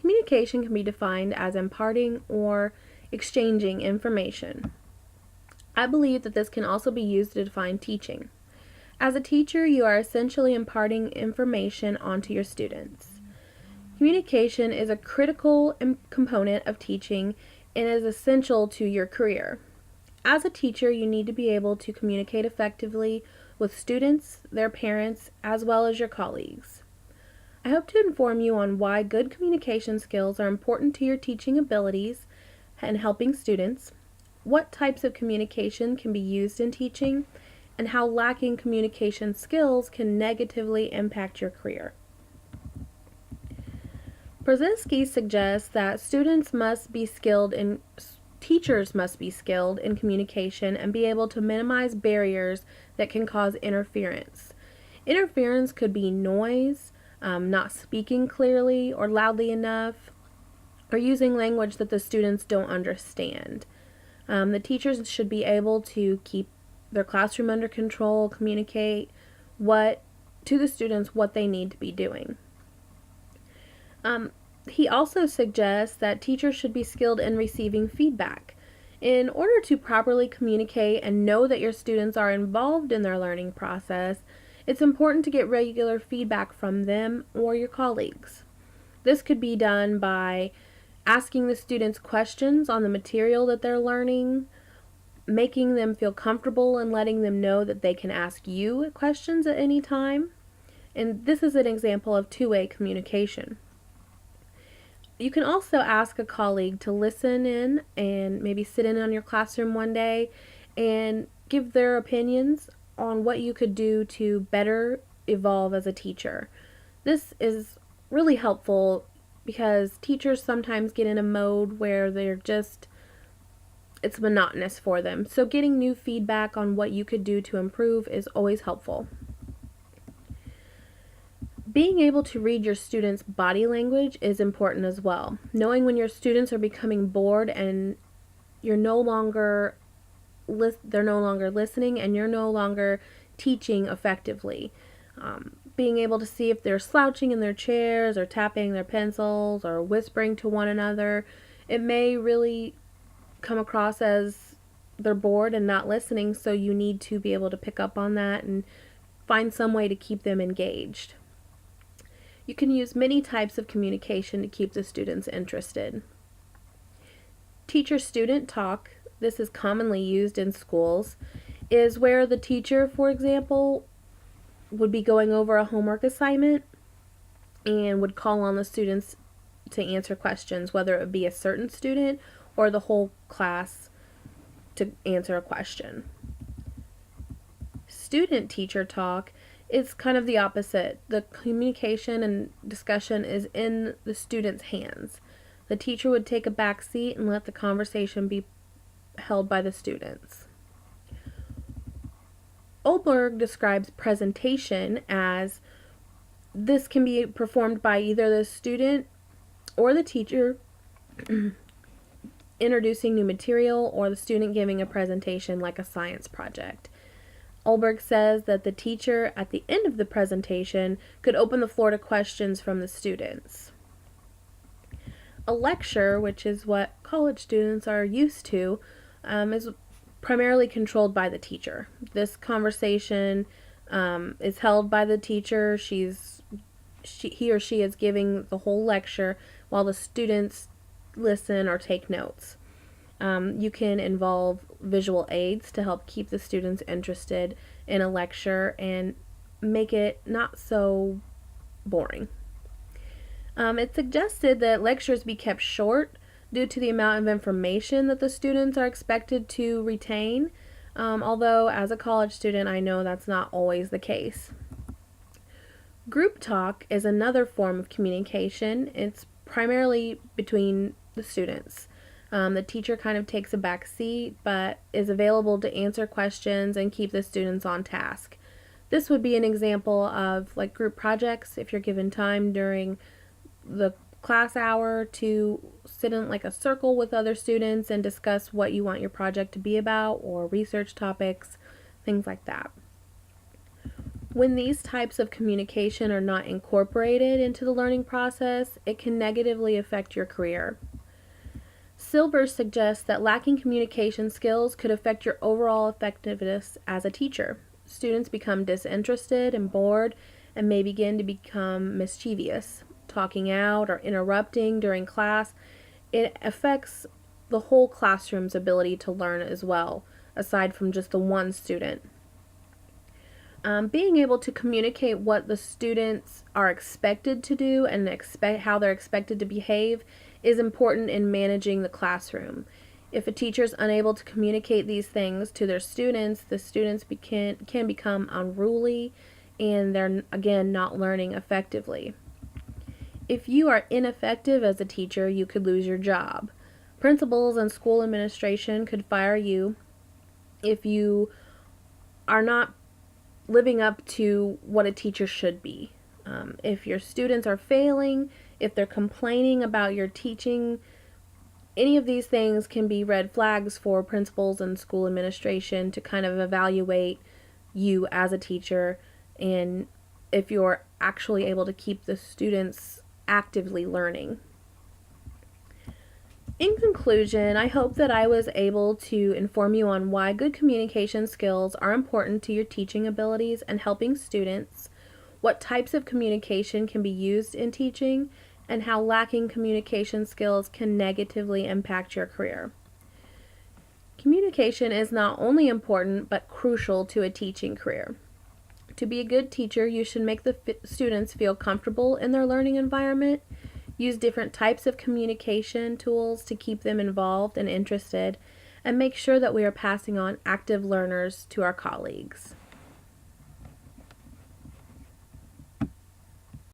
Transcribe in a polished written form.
Communication can be defined as imparting or exchanging information. I believe that this can also be used to define teaching. As a teacher, you are essentially imparting information onto your students. Communication is a critical component of teaching and is essential to your career. As a teacher, you need to be able to communicate effectively with students, their parents, as well as your colleagues. I hope to inform you on why good communication skills are important to your teaching abilities and helping students, what types of communication can be used in teaching, and how lacking communication skills can negatively impact your career. Brzezinski suggests that teachers must be skilled in communication and be able to minimize barriers that can cause interference. Interference could be noise, not speaking clearly or loudly enough, or using language that the students don't understand. The teachers should be able to keep their classroom under control, communicate to the students what they need to be doing. He also suggests that teachers should be skilled in receiving feedback. In order to properly communicate and know that your students are involved in their learning process, it's important to get regular feedback from them or your colleagues. This could be done by asking the students questions on the material that they're learning, making them feel comfortable and letting them know that they can ask you questions at any time. And this is an example of two-way communication. You can also ask a colleague to listen in and maybe sit in on your classroom one day and give their opinions on what you could do to better evolve as a teacher. This is really helpful because teachers sometimes get in a mode where it's monotonous for them. So getting new feedback on what you could do to improve is always helpful. Being able to read your students' body language is important as well. Knowing when your students are becoming bored and they're no longer listening and you're no longer teaching effectively. Being able to see if they're slouching in their chairs or tapping their pencils or whispering to one another. It may really come across as they're bored and not listening, so you need to be able to pick up on that and find some way to keep them engaged. You can use many types of communication to keep the students interested. Teacher-student talk, this is commonly used in schools, is where the teacher, for example, would be going over a homework assignment and would call on the students to answer questions, whether it would be a certain student or the whole class to answer a question. Student-teacher talk is kind of the opposite. The communication and discussion is in the student's hands. The teacher would take a back seat and let the conversation be held by the students. Olberg describes presentation as this can be performed by either the student or the teacher introducing new material or the student giving a presentation like a science project. Olberg says that the teacher at the end of the presentation could open the floor to questions from the students. A lecture, which is what college students are used to, is primarily controlled by the teacher. This conversation is held by the teacher. He or she is giving the whole lecture while the students listen or take notes. You can involve visual aids to help keep the students interested in a lecture and make it not so boring. It's suggested that lectures be kept short due to the amount of information that the students are expected to retain, although as a college student I know that's not always the case. Group talk is another form of communication. It's primarily between the students. The teacher kind of takes a back seat but is available to answer questions and keep the students on task. This would be an example of like group projects if you're given time during the class hour to sit in like a circle with other students and discuss what you want your project to be about or research topics, things like that. When these types of communication are not incorporated into the learning process, it can negatively affect your career. Silver suggests that lacking communication skills could affect your overall effectiveness as a teacher. Students become disinterested and bored and may begin to become mischievous, talking out or interrupting during class. It affects the whole classroom's ability to learn as well, aside from just the one student. Being able to communicate what the students are expected to do and how they're expected to behave is important in managing the classroom. If a teacher is unable to communicate these things to their students, the students can become unruly and they're, again, not learning effectively. If you are ineffective as a teacher, you could lose your job. Principals and school administration could fire you if you are not living up to what a teacher should be. If your students are failing, if they're complaining about your teaching, any of these things can be red flags for principals and school administration to kind of evaluate you as a teacher and if you're actually able to keep the students actively learning. In conclusion, I hope that I was able to inform you on why good communication skills are important to your teaching abilities and helping students, what types of communication can be used in teaching, and how lacking communication skills can negatively impact your career. Communication is not only important but crucial to a teaching career. To be a good teacher, you should make the students feel comfortable in their learning environment, use different types of communication tools to keep them involved and interested, and make sure that we are passing on active learners to our colleagues.